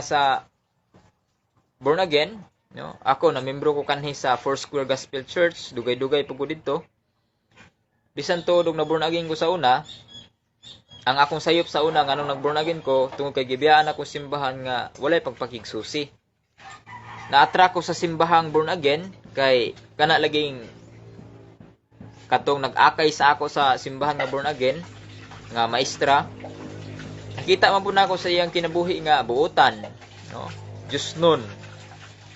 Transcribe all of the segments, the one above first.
sa born again, no? Ako na membro ko kanhi sa Foursquare Gospel Church, dugay-dugay pud ko didto. Bisan tudog na born again ko sa una, ang akong sayop sa una nganong nag-born again ko tungod kay gibiyaan ako simbahan nga walay pagpakigsusi. Na-attract ko sa simbahang born again kay kana laging katong nag-akay sa ako sa simbahan nga born again nga maestra. Nakita man po na ako sa iyang kinabuhi nga buotan, no? Diyos nun.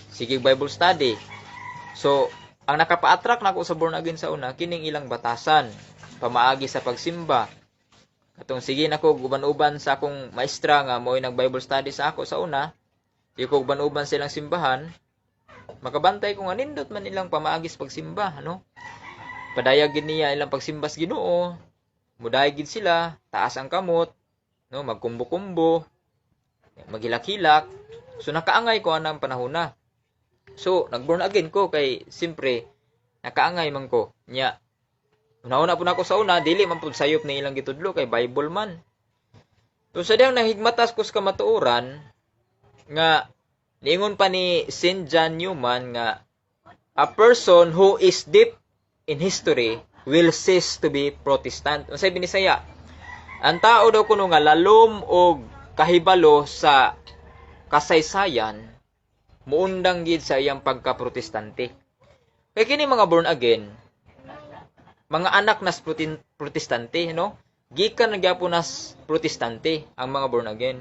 Sige Bible study. So, ang nakapa-attract na ako sa born again sa una, kining ilang batasan, pamaagi sa pagsimba. Katong sige nako guban-uban sa akong maestra nga mo'y nag-Bible study sa ako sa una, di ko guban-uban silang simbahan, makabantay ko nga nindot man ilang pamaagi sa pagsimba, ano? Padayag gid niya ilang pagsimba sa Ginoo, muday gid sila, taas ang kamot, no, magkumbo-kumbo, maghilak-hilak. So nakaangay ko anang panahona. So nag-born again ko kay simpre nakaangay man ko nya. Una-una po na ako sa una, dili man pud sayop na ilang gitudlo kay Bible man. So sa diyang nahigmatas ko sa kamatuoran nga niingon pa ni St. John Newman nga a person who is deep in history will cease to be Protestant. Unsay binisaya? Ang tao daw kuno nga lalom og kahibalo sa kasaysayan muundang gid sa iyang pagka-protestante. Kay kini mga born again, mga anak nas protestante, no? Gikan na gyapon nas protestante ang mga born again.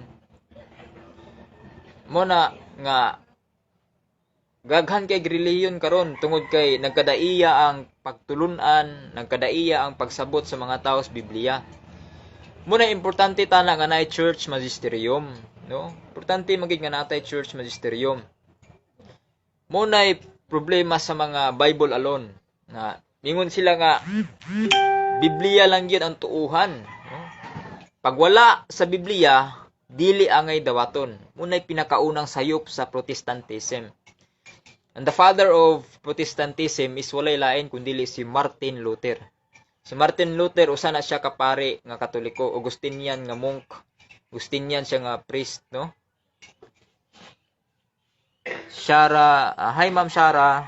Mo na nga gaghan kay relihiyon karon tungod kay nagkadaiya ang pagtulunan, nagkadaiya ang pagsabot sa mga tao sa Biblia. Muna importante tana nga naay church magisterium, no? Importante magig nga natay church magisterium. Muna problema sa mga Bible alone na mingon sila nga Biblia lang gyud ang tuuhan, no? Pag wala sa Biblia, dili angay dawaton. Muna pinakaunang sayop sa Protestantism. And the father of Protestantism is walay lain kundi si Martin Luther. Si Martin Luther usa na siya kapare nga Katoliko, Augustinian nga monk. Augustinian siya nga priest, no? Shara, hi Ma'am Shara.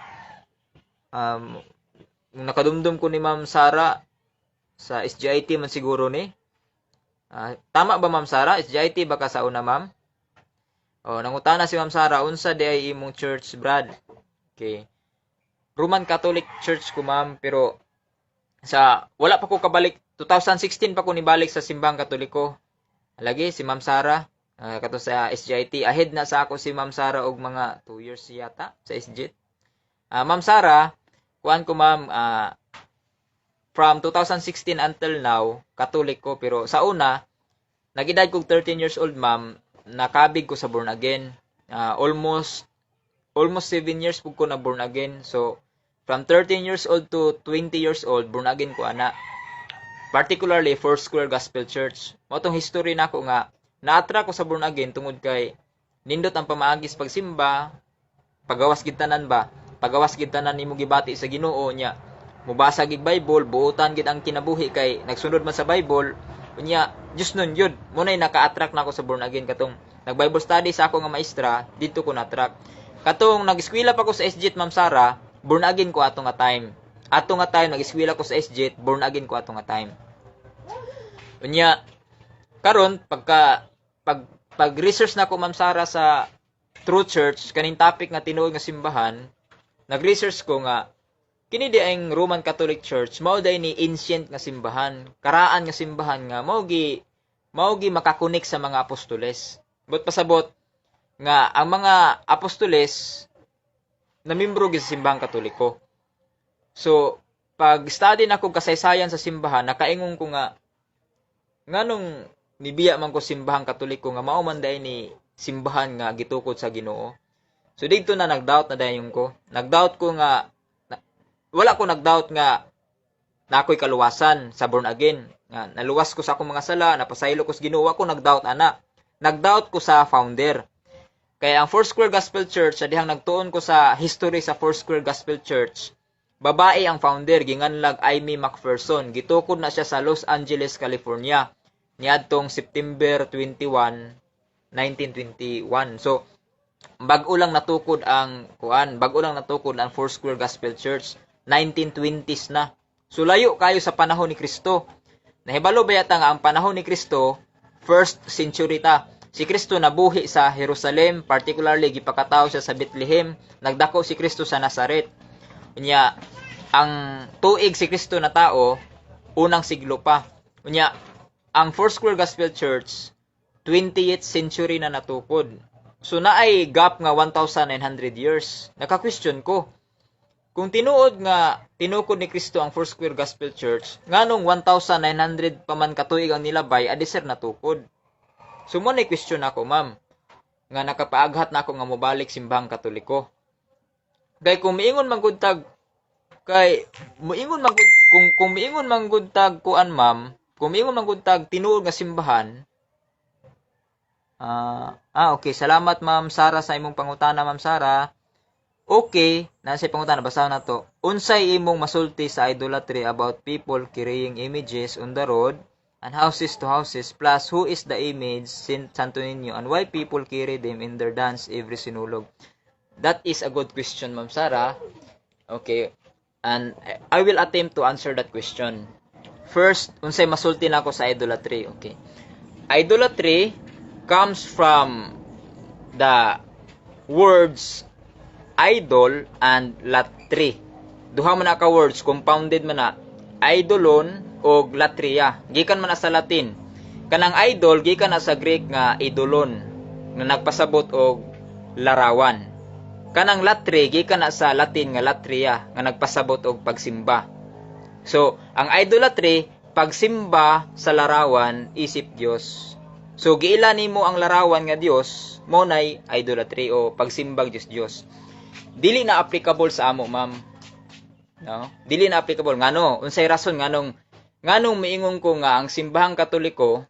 Nakadumdum ko ni Ma'am Sara sa SGIT man siguro ni. Tama ba Ma'am Sara? SGIT baka sa una Ma'am? Oh, nangutana si Ma'am Sara, unsa di ay imong church, Brad? Okay. Roman Catholic Church ko Ma'am, pero sa wala pa ko kabalik 2016 pa ko nibalik sa simbahang Katoliko. Lagi si Ma'am Sara kato sa SGIT, ahead na sa ako si Ma'am Sara og mga 2 years yata sa SGIT. Ma'am Sara, kuan ko Ma'am, from 2016 until now Catholic ko, pero sa una nagedad kog 13 years old Ma'am, nakabig ko sa born again. Almost 7 years pug ko na born again. So from 13 years old to 20 years old, born again ko ana. Particularly Foursquare Gospel Church. Mo tong history nako nga na-attract ko sa born again tungod kay nindot ang pamaagis pagsimba, pagawas gid tanan ba? Pagawas gid tanan nimo gibati sa Ginoo nya. Mubasa gid Bible, buotan gid ang kinabuhi kay nagsunod man sa Bible. Unya, Dios nun yun. Muna'y naka-attract na ako sa born again. Katong nag-Bible study sa ako nga maestra, dito ko na-attract. Katong nag-eskwela pa ko sa SGIT, Ma'am Sara, born again ko ato nga time. Ato nga time, nag-eskwela ko sa SGIT, born again ko ato nga time. Unya, karon pag-research na ko, Ma'am Sara, sa True Church, kaning topic nga tinuod nga simbahan, nag-research ko nga, kini di ang Roman Catholic Church mao day ni ancient nga simbahan, karaan nga simbahan nga mao gi makakunik sa mga apostoles. But pasabot nga ang mga apostoles na membro gi sa simbahang Katoliko. So pag study na ko kasaysayan sa simbahan, nakaingon ko nga nganong nibiya man ko simbahang Katoliko nga mao man day ni simbahan nga gitukod sa Ginoo. So dito na nag-doubt na dayon ko. Nag-doubt ko nga wala ko nag-doubt nga na ako'y kaluwasan sa born again. Nga, naluwas ko sa akong mga sala, napasaylo ko sa Ginoo, ko nag-doubt ana. Nag-doubt ko sa founder. Kaya ang Foursquare Gospel Church, sa dihang nagtuon ko sa history sa Foursquare Gospel Church, babae ang founder, ginganlag Aimee McPherson. Gitukod na siya sa Los Angeles, California. Niadtong September 21, 1921. So bago lang natukod ang Foursquare Gospel Church, 1920s na. So layo kayo sa panahon ni Kristo. Nahibalo ba yata nga ang panahon ni Kristo, first century ta. Si Kristo nabuhi sa Jerusalem, particularly gipakatawo siya sa Bethlehem, nagdako si Kristo sa Nazaret. Unya, ang tuig si Kristo na tao, unang siglo pa. Unya, ang Foursquare Gospel Church, 20th century na natukod. So naay gap nga 1,900 years. Naka-question ko, kung tinukod ni Kristo ang Foursquare Gospel Church, nganong 1,900 pa man katuig ang nilabay, adi sir natukod. So mo na question ako, ma'am, nga nakapaaghat na ako nga mobalik simbahang Katoliko. Kay kung miingon manggudtag kung miingon manggudtag kuan, ma'am, kung miingon manggudtag tinuod nga simbahan, okay, salamat ma'am Sara sa imong pangutana, ma'am Sara. Okay, nasa pangutana, basahan na to. Unsay imong masulti sa idolatry about people carrying images on the road and houses to houses, plus who is the image Santo Niño and why people carry them in their dance every sinulog? That is a good question, ma'am Sara. Okay, and I will attempt to answer that question. First, unsay masulti na ako sa idolatry. Okay, idolatry comes from the words idol and latry. Duha man na ka words, compounded man na, idolon o latria. Gikan man na sa Latin. Kanang idol gikan na sa Greek nga idolon, nga nagpasabot og larawan. Kanang latri gikan na sa Latin nga latria, nga nagpasabot og pagsimba. So, ang idolatry, pagsimba sa larawan isip Dios. So, giila nimo ang larawan nga Dios, mo nay idolatry o pagsimbag Dios. Dili na applicable sa amo, ma'am. No? Dili na applicable. Ngano? Unsay rason nganong miingon ko nga ang simbahang Katoliko,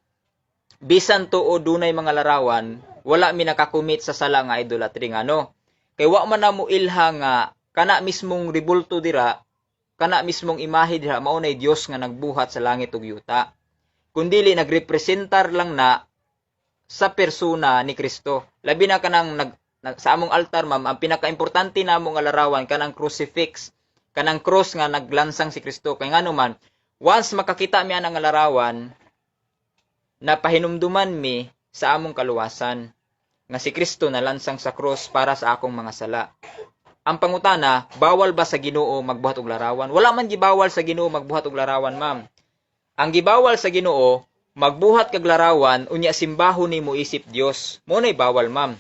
bisan tuo dunay mga larawan, wala mi nakakumit sa sala nga idolatry. Ngano? Kay wa man na mo ilha nga kana mismong ribulto dira, kana mismong imahe dira mao nay Dios nga nagbuhat sa langit ug yuta. Kundili nagrepresentar lang na sa persona ni Kristo. Labi na kanang sa among altar, ma'am, ang pinaka-importante namo nga larawan kanang crucifix, kanang cross nga naglansang si Kristo. Kay ngano man, once makakita mi ana nga larawan, napahinumduman mi sa among kaluwasan nga si Kristo nalansang sa cross para sa akong mga sala. Ang pangutana, bawal ba sa Ginoo magbuhat og larawan? Wala man gibawal sa Ginoo magbuhat og larawan, ma'am. Ang gibawal sa Ginoo, magbuhat kag larawan unya simbahon nimo isip Dios. Mo nay bawal, ma'am.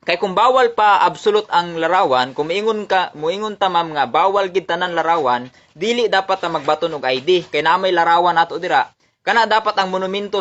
Kay kung bawal pa absolute ang larawan, kung muingon ta, ma'am, nga bawal gid tanan larawan, dili dapat ta magbaton og ID. Kay na may larawan nato dira. Kana dapat ang monumento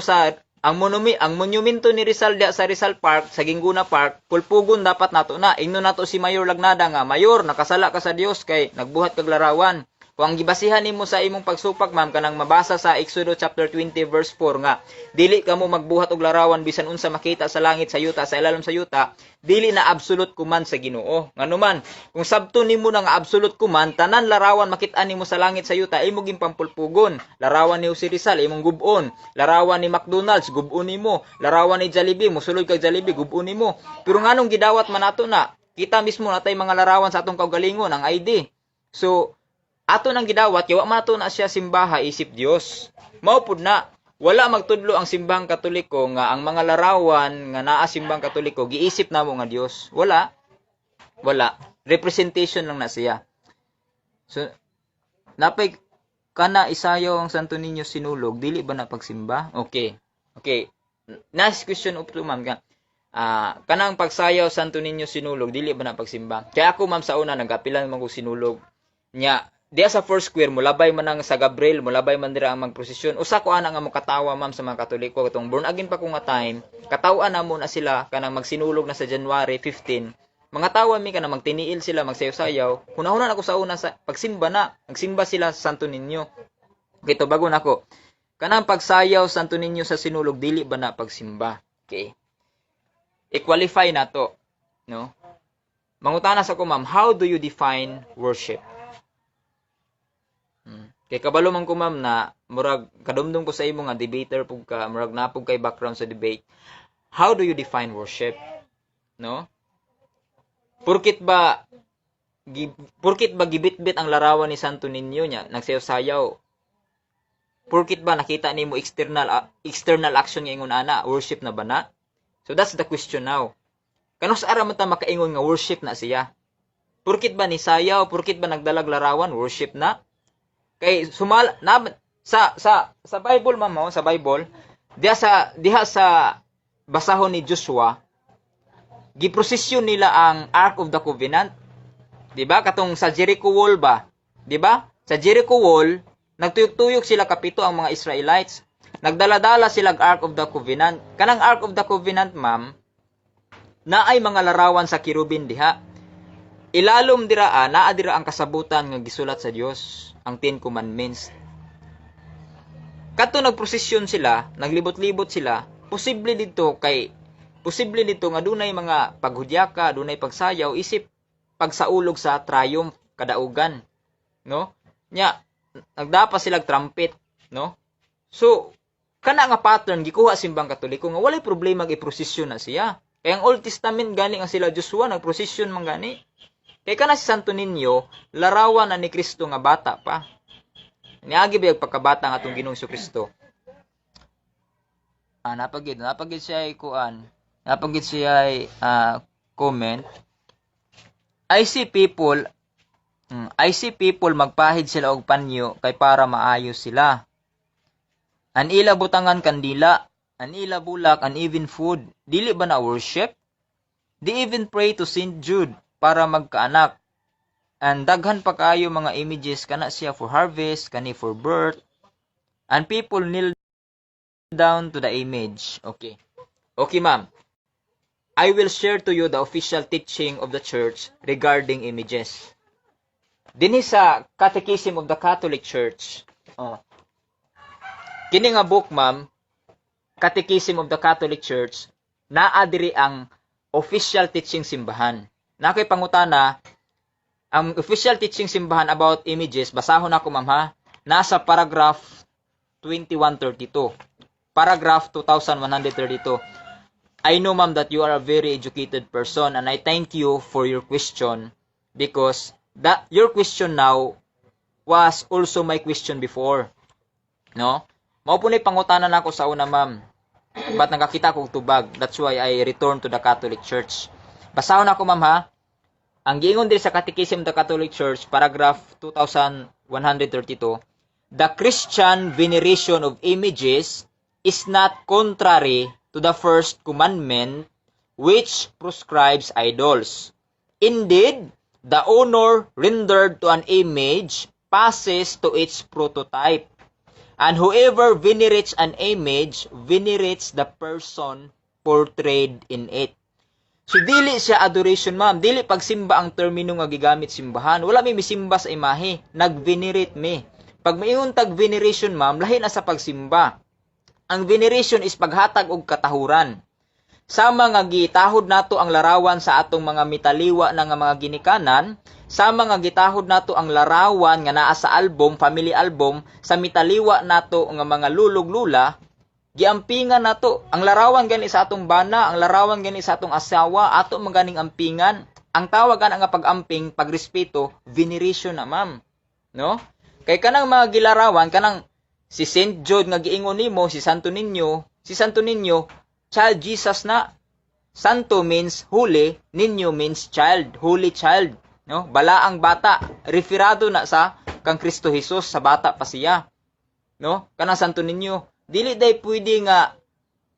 ni Rizal sa Rizal Park, sa Gingguna Park, pulpugon dapat nato na. Ingno nato si Mayor Lagnada nga, Mayor, nakasala ka sa Dios kay nagbuhat kag larawan. Kung ang gibasihan nimo sa imong pagsupak, ma'am, kanang mabasa sa Exodus chapter 20 verse 4 nga, dili ka mo magbuhat og larawan bisan unsa makita sa langit, sa yuta, sa ilalim sa yuta, dili na absolute command sa Ginoo. Nganuman, kung sabto nimo na nga absolute command, tanan larawan makit-an nimo sa langit, sa yuta, imo ging pampulpugon. Larawan ni Jose Rizal, imong gubon. Larawan ni McDonald's, gubon nimo. Larawan ni Jollibee, musulod kag Jollibee, gubon nimo. Pero nganong gidawat man nato na, kita mismo natay mga larawan sa atong kaugalingon, ang ID. So, ato nang gidawat, yawa man ato na siya simbaha isip Dios. Mao pud na, wala magtudlo ang simbahang Katoliko nga ang mga larawan nga naa simbahang Katoliko giisip namo nga Dios. Wala. Representation lang na siya. So, napay kana isayaw ang Santo Niño sinulog, dili ba na pagsimba? Okay. Next question up to, ma'am. Kanang pagsayaw Santo Niño sinulog, dili ba na pagsimba? Kaya ako, ma'am, sa una nagapilan man ko sinulog nya. Diya sa Foursquare, mulabay man ang sa Gabriel, mulabay man dira ang magprosesyon. Usa ko ana nga mokatawa, ma'am, sa mga Katoliko katong born again pa ko nga time, katawan na mo na sila kanang magsinulog na sa January 15. Mga tawa mi kanang magtiniil sila, magsayaw-sayaw. Hunahuna ako sa una sa pagsimba na, nagsimba sila sa Santo Niño. Okay, to bago nako. Kanang pagsayaw Santo Niño sa sinulog, dili ba na pagsimba? Okay. I-qualify na to, no? Mangutana sa ko, ma'am, how do you define worship? Kay kabalo man ko, ma'am, na murag kadumdum ko sa imo nga debater pug ka, murag napog kay background sa debate. how do you define worship? No? Porkit ba gibitbit ang larawan ni Santo Niño niya, nagsayaw-sayaw? Porkit ba nakita nimo external action nga ingon ana, worship na ba na? So that's the question now. Kanus ara man ta makaingon nga worship na siya? Porkit ba ni sayaw, porkit ba nagdalag larawan, worship na? Kay sa Bible mamo, sa Bible, diha sa basahon ni Joshua, giprosesyon nila ang Ark of the Covenant. 'Di ba? Katong sa Jericho Wall ba? 'Di ba? Sa Jericho Wall, nagtuyok-tuyok sila kapito ang mga Israelites. Nagdala-dala sila ang Ark of the Covenant. Kanang Ark of the Covenant, ma'am, naay mga larawan sa kirubin diha. Ilalom dira naa dira ang kasabutan nga gisulat sa Dios, ang 10 Commandments. Kadto nagprosesyon sila, naglibot-libot sila, posible dito nga dunay mga paghudyaka, dunay pagsayaw isip pagsaulog sa triumph kadaugan, no? Nya nagdapa sila trumpet, no? So kana nga pattern gikuha simbang Katoliko nga walay problema giprosesyon na siya. Kay ang Old Testament gani ang sila Joshua nagprosesyon man gani. Kay kana si Santo Niño larawan na ni Kristo nga bata pa. Niagi ba pagkabata nga atong Ginoong Kristo? Napagid siya ay kuan. Napagid siya ay comment. I see people magpahid sila og panyo kay para maayos sila. An ila butangan kandila, an ila bulak, an even food. Dili ba na worship? They even pray to Saint Jude para magkaanak. And daghan pa kaayo mga images kana siya for harvest, kani for birth. And people kneel down to the image. Okay. Okay, ma'am. I will share to you the official teaching of the church regarding images. Dinhi sa Catechism of the Catholic Church. Kini nga book, ma'am, Catechism of the Catholic Church, naa diri ang official teaching simbahan. Nakay pangutana, ang official teaching simbahan about images, basahon ako, ma'am, ha? Nasa paragraph 2132. Paragraph 2132. I know, ma'am, that you are a very educated person and I thank you for your question because your question now was also my question before. No? Mao po ni pangutanan ako sa una, ma'am. But nakakita ko tubag. That's why I returned to the Catholic Church. Basahon ako, ma'am, ha? Ang giingon din sa Catechism of the Catholic Church, paragraph 2132, the Christian veneration of images is not contrary to the first commandment which proscribes idols. Indeed, the honor rendered to an image passes to its prototype. And whoever venerates an image venerates the person portrayed in it. So dili siya adoration, ma'am. Dili pagsimba ang termino nga gigamit simbahan. Wala may misimba sa imahe. Nag-venerate me. Pag maingon tag veneration, ma'am, lahi na sa pagsimba. Ang veneration is paghatag og katahuran. Sama nga gitahod nato ang larawan sa atong mga mitaliwa na nga mga ginikanan, sama nga gitahod nato ang larawan nga naa sa album, family album, sa mitaliwa nato nga mga lulog-lula, giampingan nato. Ang larawan gani sa atong bana, ang larawan gani sa atong asawa, ato maganing ampingan. Ang tawagan nga pag-amping, pagrespeto, veneration na, ma'am. No? Kay kanang mga gilarawan, kanang si Saint Jude nga giingon nimo, si Santo Niño, child Jesus na. Santo means holy, Niño means child, holy child, no? Balaang bata, referado na sa kang Kristo Jesus, sa bata pa siya. No? Kanang Santo Niño, dili day pwede nga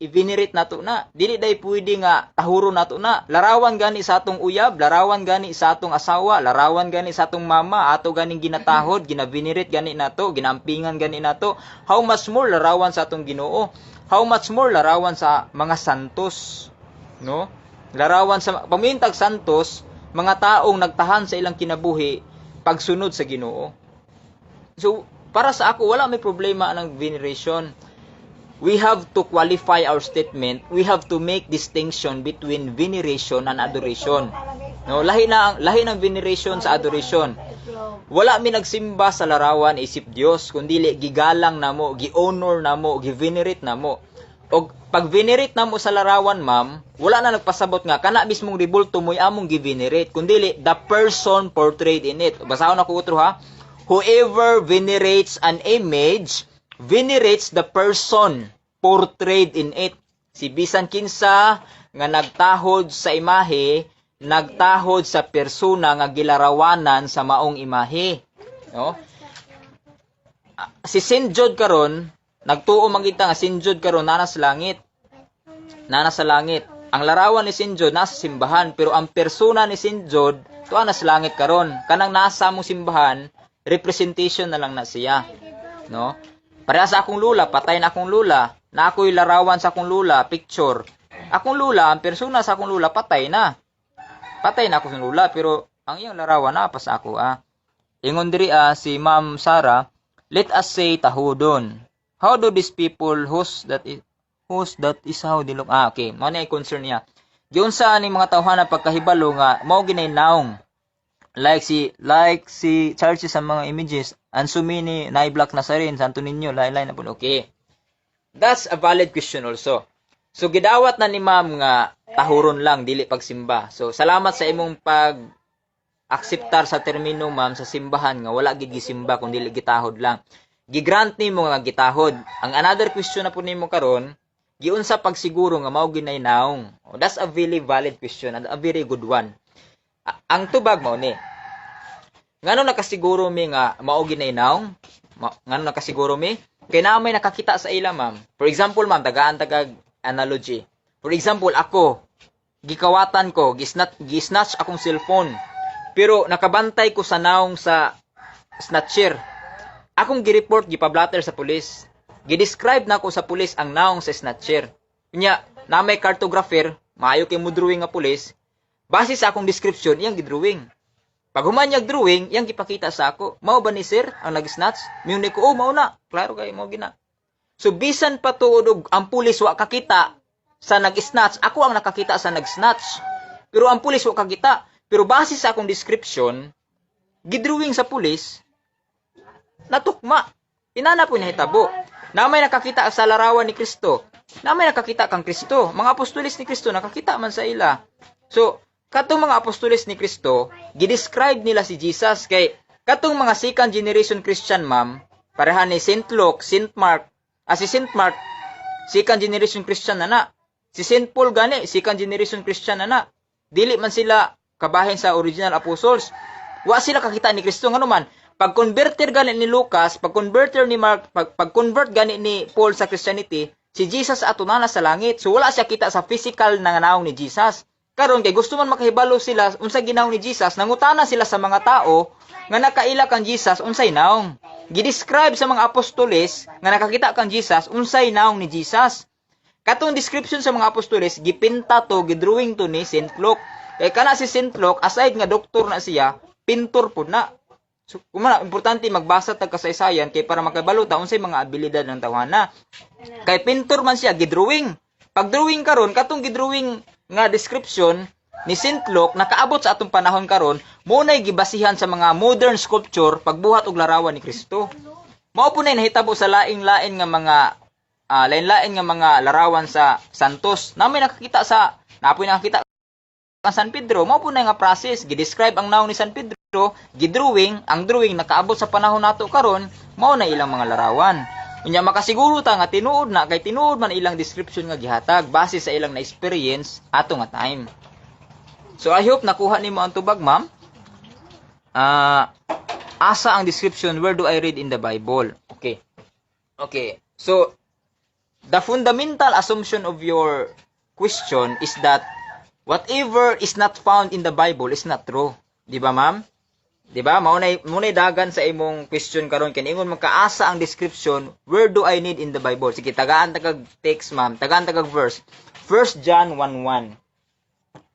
i-venerate nato na. Dili day pwede nga tahuro nato na. Larawan gani sa atong uyab, larawan gani sa atong asawa, larawan gani sa atong mama, ato ganing ginatahod, gina-venerate gani nato, ginampingan gani nato. How much more larawan sa atong Ginoo? How much more larawan sa mga santos, no? Larawan sa pamintag santos, mga taong nagtahan sa ilang kinabuhi pagsunod sa Ginoo. So, para sa ako wala may problema ng veneration. We have to qualify our statement. We have to make distinction between veneration and adoration. No, lahi ng veneration sa adoration. Wala mi nagsimba sa larawan isip Dios, kundi gigalang namo, gi-honor namo, gi-venerate namo. Og pag venerate na mo sa larawan, ma'am, wala na nagpasabot nga kana mismong ribulto mo'y among gi-venerate, kundi the person portrayed in it. Basahon ako utro ha. Whoever venerates an image venerates the person portrayed in it. Si bisan kinsa nga nagtahod sa imahe, nagtahod sa persona nga gilarawanan sa maong imahe. No? Si Saint Jude karon, nagtuo man kita nga Saint Jude karon nana sa langit. Nana sa langit. Ang larawan ni Saint Jude nasa simbahan, pero ang persona ni Saint Jude tuwa na sa langit karon. Kanang nasa mong simbahan, representation na lang na siya. No? Pareha sa akong lula, patay na akong lula. Na ako'y larawan sa akong lula, picture. Akong lula, ang persona sa akong lula, patay na. Patay na ako sa lula, pero ang iyang larawan na pa sa ako. Ingon diri si Ma'am Sarah, let us say tahudon. How do these people whose that is how they look? Okay. Mao na concern niya. Giunsa ni mga tawhana pagkahibalo nga mao ginay naong. Like si churches sa mga images, and so many na-block na sa rin, Santo Niño, lain-lain na po. Okay. That's a valid question also. So gidawat na ni ma'am nga tahuron lang dili pagsimba. So salamat sa imong pag-akseptar sa termino ma'am sa simbahan nga wala gid gisimba kun dili gitahod lang. Gigrant nimo nga gitahod. Ang another question na po nimo karon, giunsa pagsiguro nga mao ginay naong. Oh, that's a very valid question and a very good one. Ang tubag mao ni. Ngano nakasiguro mi nga mao ginay naong? Ngano nakasiguro mi? Kay na may nakakita sa ila ma'am. For example ma'am, tagaan tagag analogy. For example, ako, gikawatan ko, gisnatch akong cellphone. Pero nakabantay ko sa naong sa snatcher. Akong gireport, gipablatter sa pulis. Gidescribe na ko sa pulis ang naong sa snatcher. Nya, na may cartographer, maayo kay mo drawing nga pulis. Base sa akong description, iyang gidrawing. Pag humanyag drawing, iyang gipakita sa ako. Mao ba ni sir ang nag-snatch? Miyun ko, mao na. Klaro kayo, mao gina. So, bisan pa tuod ang pulis wa kakita sa nag-snatch, ako ang nakakita sa nag-snatch. Pero ang pulis wa kakita. Pero base sa akong description, gidrawing sa pulis, natukma. Inana po niya hitabo. Na may nakakita sa larawan ni Kristo. Na may nakakita kang Kristo. Mga apostolis ni Kristo, nakakita man sa ila. So, katong mga apostolis ni Kristo, gidescribe nila si Jesus kay katong mga second generation Christian ma'am, pareha ni Saint Luke, Saint Mark, si Saint Mark, second generation Christian na. Si Saint Paul gani, second generation Christian na. Dili man sila kabahin sa original apostles. Wa sila kakita ni Kristo ngano man. Pag-converter gani ni Lucas, pag-converter ni Mark, pag-convert gani ni Paul sa Christianity, si Jesus ato na sa langit. So wala siya kita sa physical na naong ni Jesus. Karon kay gusto man makahibalo sila unsa ginaong ni Jesus, nangutana sila sa mga tao nga nakaila kang Jesus unsay naong. Gidescribe sa mga apostoles nga nakakita kang Jesus unsay naong ni Jesus. Katong description sa mga apostoles gipinta to, gidrawing to ni Saint Luke. Kay kana si Saint Luke aside nga doktor na siya, pintor pud na. So kumana importante magbasa tag kasaysayan kay para makabalo ta unsay mga abilidad ng tawhana. Kay pintor man siya gidrawing. Pag drawing karon katong gidrawing nga description ni Saint Luke nakaabot sa atong panahon karon, mo nay gibasihan sa mga modern sculpture pagbuhat og larawan ni Kristo. Mao po nay nahitabo sa laing-lain nga mga lain-lain nga mga larawan sa santos. Namoy nakakita sa napoy nakakita ang San Pedro, mao po nay nga process gidescribe ang naong ni San Pedro, gidrawing, ang drawing nakaabot sa panahon nato karon, mao na ilang mga larawan. Unya makasiguro ta nga tinuod na kay tinuod man ilang description nga gihatag base sa ilang na experience ato nga time. So I hope nakuha nimo ang tubag ma'am. Asa ang description, where do I read in the Bible? Okay. So the fundamental assumption of your question is that whatever is not found in the Bible is not true. Di ba ma'am? Diba? Maunay dagan sa imong question karon kay ingon magkaasa ang description, where do I need in the Bible? Sige, tagaan tagag text ma'am, tagaan tagag verse. 1 John 1:1.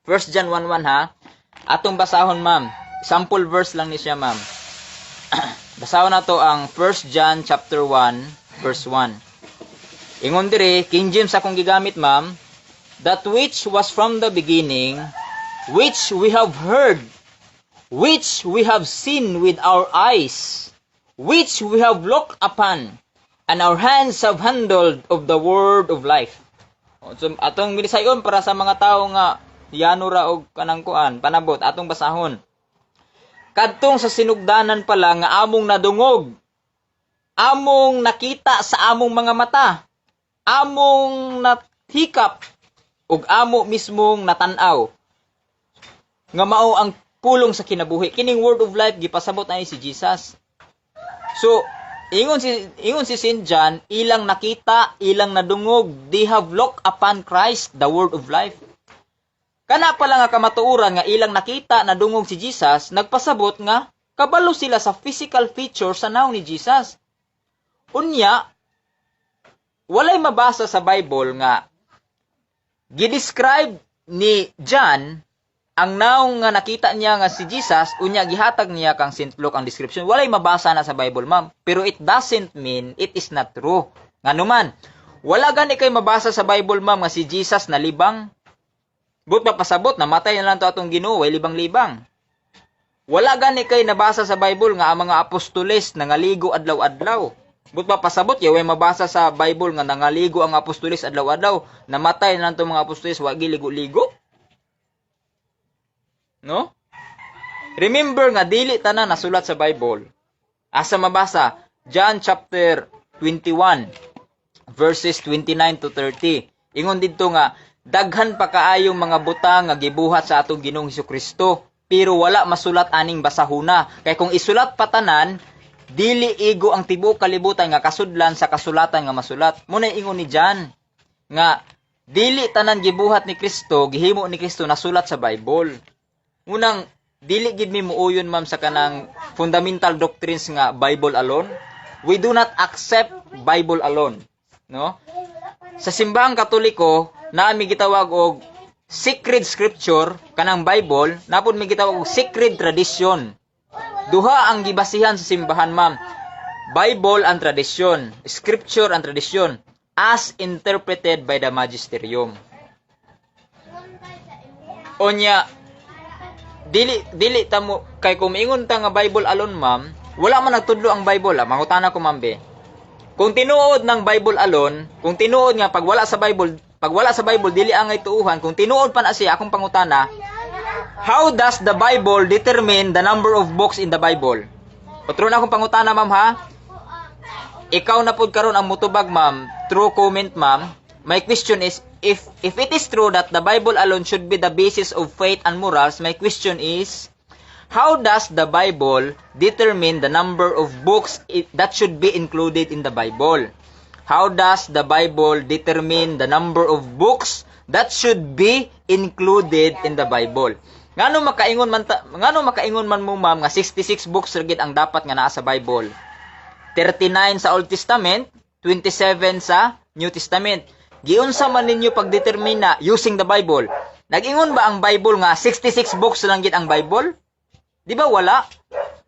1 John 1:1 ha. Atong basahon ma'am. Sample verse lang ni siya ma'am. Basahon nato ang 1 John chapter 1 verse 1. Ingon dire, King James akong gigamit ma'am, that which was from the beginning, which we have heard, which we have seen with our eyes, which we have looked upon, and our hands have handled of the word of life. So, atong bilisayon para sa mga tao nga yano ra og kanang kuan, panabot atong basahon. Kadtong sa sinugdanan pala nga among nadungog, among nakita sa among mga mata, among nathikap, ug amo mismong natanaw nga mao ang pulong sa kinabuhi. Kining word of life gipasabot ani si Jesus. So, ingon si St. John, ilang nakita, ilang nadungog, they have looked upon Christ, the word of life. Kana pala nga kamatuoran nga ilang nakita, nadungog si Jesus, nagpasabot nga kabalo sila sa physical feature sa naong ni Jesus. Unya, walay mabasa sa Bible nga gidescribe ni John ang naong nga nakita niya nga si Jesus, unya gihatag niya kang St. Luke ang description. Walay mabasa na sa Bible, ma'am. Pero it doesn't mean it is not true. Nganuman, wala gani kay mabasa sa Bible, ma'am, nga si Jesus na libang. But papasabot, namatay na lang to atong Ginoo, way libang-libang. Wala gani kay nabasa sa Bible nga ang mga apostoles nangaligo adlaw-adlaw. But papasabot, way mabasa sa Bible nga nangaligo ang apostoles adlaw-adlaw. Namatay na lang to mga apostoles, wa giligo-ligo. No? Remember nga dili tanan nasulat sa Bible. Asa mabasa? John chapter 21 verses 29 to 30. Ingon didto nga daghan pa kaayong mga butang nga gibuhat sa atong Ginoong Hesukristo, pero wala masulat aning basahona. Kay kung isulat pa tanan, dili igo ang tibuok kalibutan nga kasudlan sa kasulatan nga masulat. Muna ingon ni John nga dili tanan gibuhat ni Kristo, gihimo ni Kristo nasulat sa Bible. Unang, dili gid mi muuyon, ma'am, sa kanang fundamental doctrines nga Bible alone. We do not accept Bible alone, no? Sa simbahang Katoliko, naami gitawag og sacred scripture kanang Bible, napod mi gitawag og sacred tradition. Duha ang gibasihan sa simbahan, ma'am. Bible and tradition, scripture and tradition as interpreted by the magisterium. Onya, dili ta mo kay kung ingon ta nga Bible alone, ma'am, wala man nagtudlo ang Bible. Mangutana ko, ma'am, be. Kung tinuod ng Bible alone, kung tinuod nga pag wala sa Bible dili angay tuuhan, kung tinuod pa na siya, akong pangutana, how does the Bible determine the number of books in the Bible? Patron akong pangutana, ma'am, ha? Ikaw na pud karon ang mutubag, ma'am. True comment, ma'am. My question is, if it is true that the Bible alone should be the basis of faith and morals, my question is, how does the Bible determine the number of books that should be included in the Bible? How does the Bible determine the number of books that should be included in the Bible? Ngano makaingon man mo, ma'am, nga 66 books gid ang dapat nga naa sa Bible? 39 sa Old Testament, 27 sa New Testament. Giunsa man ninyo pagdetermine na using the Bible? Nag-ingon ba ang Bible nga 66 books lang gid ang Bible? Di ba wala?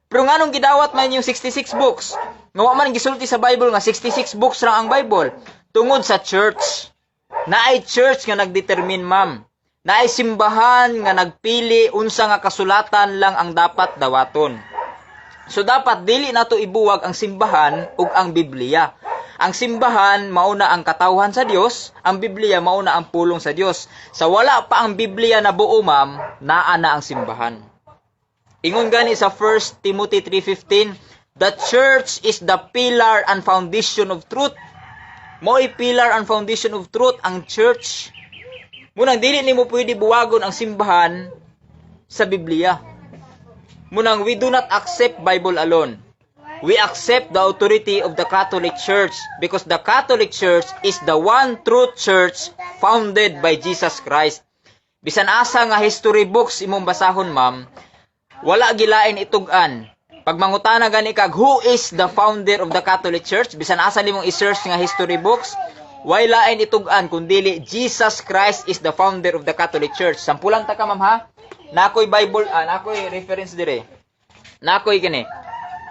Pero nganong gidawat man yung 66 books? Nga wa man gisulti sa Bible nga 66 books lang ang Bible. Tungod sa church. Naay church nga nagdetermine, ma'am. Naay simbahan nga nagpili unsa nga kasulatan lang ang dapat dawaton. So dapat dili nato ibuwag ang simbahan ug ang Biblia. Ang simbahan mauna ang katawhan sa Dios, ang Biblia mauna ang pulong sa Dios. Sa wala pa ang Biblia na buo, ma'am, naa na ang simbahan. Ingon gani sa 1 Timothy 3:15, the church is the pillar and foundation of truth. Mo'y pillar and foundation of truth ang church. Munang dili nimo pwede buwagon ang simbahan sa Biblia. Munang we do not accept Bible alone. We accept the authority of the Catholic Church because the Catholic Church is the one true church founded by Jesus Christ. Bisan asa nga history books imong basahon, ma'am, wala gilain itugan. Pag mangutana gani kag who is the founder of the Catholic Church, bisan asa nimong i-search nga history books, wala lain itugan kundili Jesus Christ is the founder of the Catholic Church. Sampulan ta ka, ma'am, ha? Nakoy Bible, nakoy reference dire. Nakoy kini.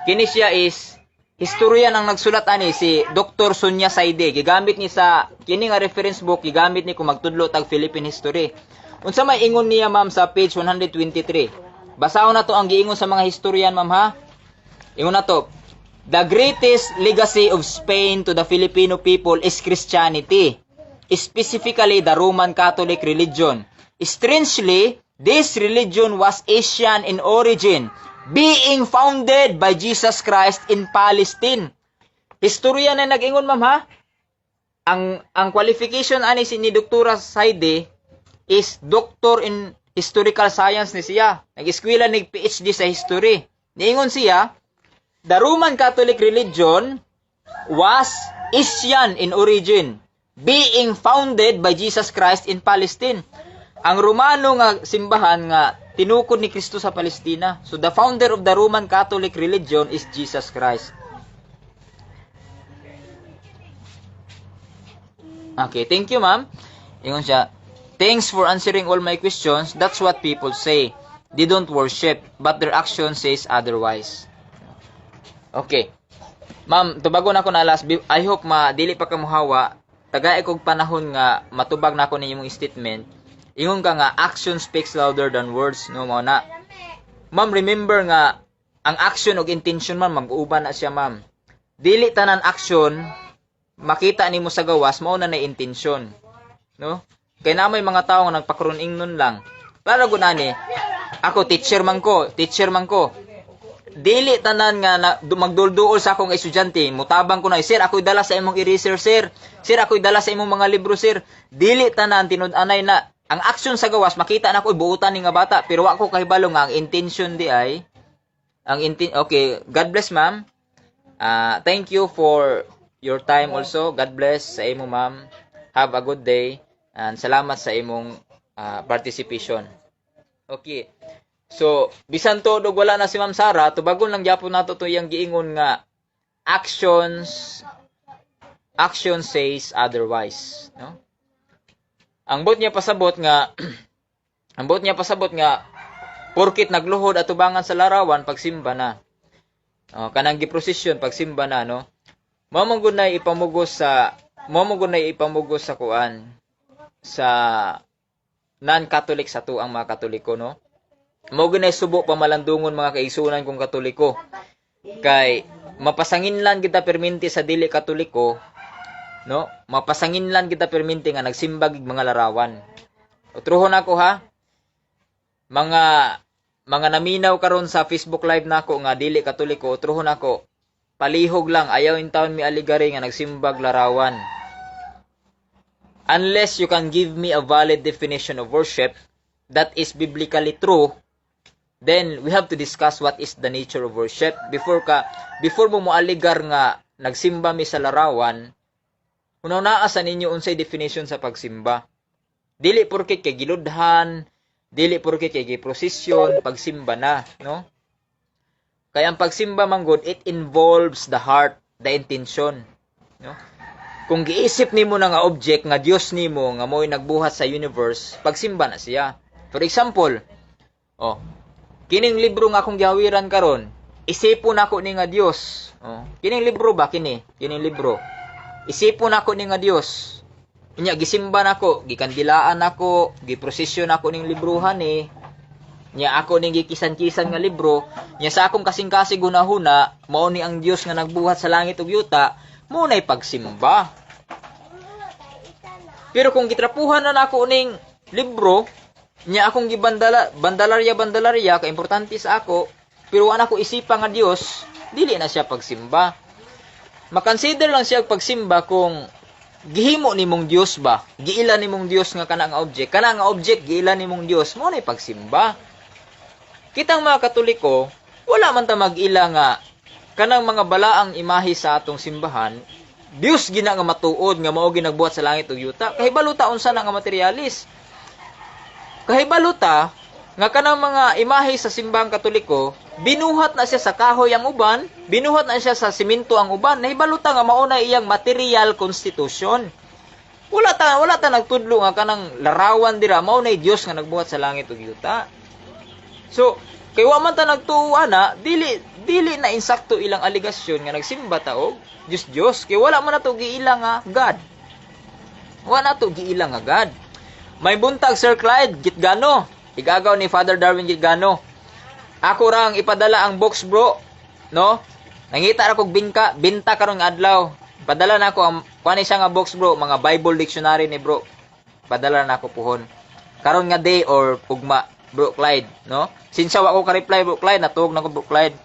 Kini siya is historian ang nagsulat ani si Dr. Sonia Saide. Gigamit ni sa kini nga reference book, gigamit ni kung magtudlo tag Philippine history. Unsa may ingon niya, ma'am, sa page 123. Basahon na to ang giingon sa mga historian, ma'am, ha? Ingon na to. The greatest legacy of Spain to the Filipino people is Christianity. specifically the Roman Catholic religion. Strangely, this religion was Asian in origin, being founded by Jesus Christ in Palestine. Historia na nag-ingon, ma'am, ha? Ang qualification ani ni Dr. Saide is Doctor in Historical Science ni siya. Nag-eskwela ni PhD sa history. Niingon siya, the Roman Catholic religion was Asian in origin, being founded by Jesus Christ in Palestine. Ang Romano nga simbahan nga tinukod ni Kristo sa Palestina. So the founder of the Roman Catholic religion is Jesus Christ. Okay, thank you, ma'am. Ingon siya, thanks for answering all my questions. That's what people say. They don't worship, but their action says otherwise. Okay. Ma'am, tubagon ako na last. I hope dili pa ka muhawa. Tagay kog panahon nga matubag na ako ninyong statement. Ingon ka nga, action speaks louder than words. No, mao na. Ma'am, remember nga, ang action ug intention, ma'am, mag-uban na siya, ma'am. Dili tanan action, makita nimo sa gawas, mao na intensyon. No? Kay na may mga tao nga nagpakruning nun lang. Para gunani, ako teacher man ko. Dili tanan nga magdulduol sa akong estudyante, mutabang ko na, sir, ako'y dala sa imong eraser, sir. Sir, ako'y dala sa imong mga libro, sir. Dili tanan tinud-anay na ang action sa gawas, makita na ko buutan ni nga bata, pero wa ko kahibalo nga ang intention di ay okay, God bless, ma'am. Thank you for your time also. God bless sa imo, ma'am. Have a good day and salamat sa imong participation. Okay. So, bisan to dog wala na si Ma'am Sara, tubagon lang gyapon nato to yang giingon nga action says otherwise, no? Ang bot niya pasabot nga porkit nagluhod at tubangan sa larawan pagsimba na. Kanang giprosesyon pagsimba na, no? Mao man gud nay ipamugos sa kuan sa non-Catholic sa tuang mga Katoliko, no? Mao gud nay subo pamalandungon mga kaigsunan kong Katoliko. Kay mapasanginlan kita perminti sa dili Katoliko, no? Mapasanginlan kita perminti nga nagsimba gid mga larawan. Utruhon ako, ha. Mga naminaw karon sa Facebook live nako nga dili Katoliko, utruhon ako. Palihog lang, ayaw in taon mi aligari nga nagsimbag larawan. Unless you can give me a valid definition of worship that is biblically true, then we have to discuss what is the nature of worship. Before mo moaligar nga nagsimba mi sa larawan, unaw naa sa ninyo unsay definition sa pagsimba. Dili porket kay giludhan, dili porket kay giprosesyon, pagsimba na, no? Kaya ang pagsimba manggod, it involves the heart, the intention, no? Kung giisip nimo na nga object nga Dios nimo nga mo'y nagbuhat sa universe, pagsimba na siya. For example, kining libro nga akong gihawiran karon, isipon ako ni nga Dios. Kining libro ba kining libro? Isipon ako ni nga Dios. Inya gisimba nako, gikandilaan nako, giprosesyon ako ning libruhan Nya ako ning gikisan-kisan nga libro, nya sa akong kasing-kasing hunahuna, mao ni ang Dios nga nagbuhat sa langit ug yuta, mo nay pagsimba. Pero kung gitrapuhan na nako ning libro, nya akong bandalarya ka importante sa ako, pero wala ko isipa nga Dios, dili na siya pagsimba. Makonsider lang siya pagsimba kung gihimo nimong Dios ba, giila nimong Dios nga kana nga object giila nimong Dios, mo nay pagsimba. Kitang mga Katoliko, wala man ta mag-ila nga kanang mga balaang imahe sa atong simbahan, Dios gina nga matuod nga mao ginagbuhat sa langit ug yuta. Kahibaluta unsa na nga materialis. Kahibaluta nga kanang mga imahe sa simbahang Katoliko, binuhat na siya sa kahoy ang uban, binuhat na siya sa simento ang uban. Nahibaluta nga mao na iyang material constitution. Wala ta nagtudlo nga kanang larawan dira mao na Dios nga nagbuhat sa langit ug yuta. So, kay wa man ta nagtuo ana, dili na insakto ilang aligasyon nga nagsimba ta og Dios. Kay wala man nato giila nga God. Wala nato giila nga God. May buntag Sir Clyde Gitgano, igagaw ni Father Darwin Gitgano. Ako rang ipadala ang box, bro, no? Nangita ra kog binta karon nga adlaw. Padala na ako ang Kuha siya nga box bro, mga Bible dictionary ni bro. Padala na ako puhon. Karon nga day or ugma, bro Clyde, no? Since wa ko ka reply bro Clyde, natuog na ko bro Clyde.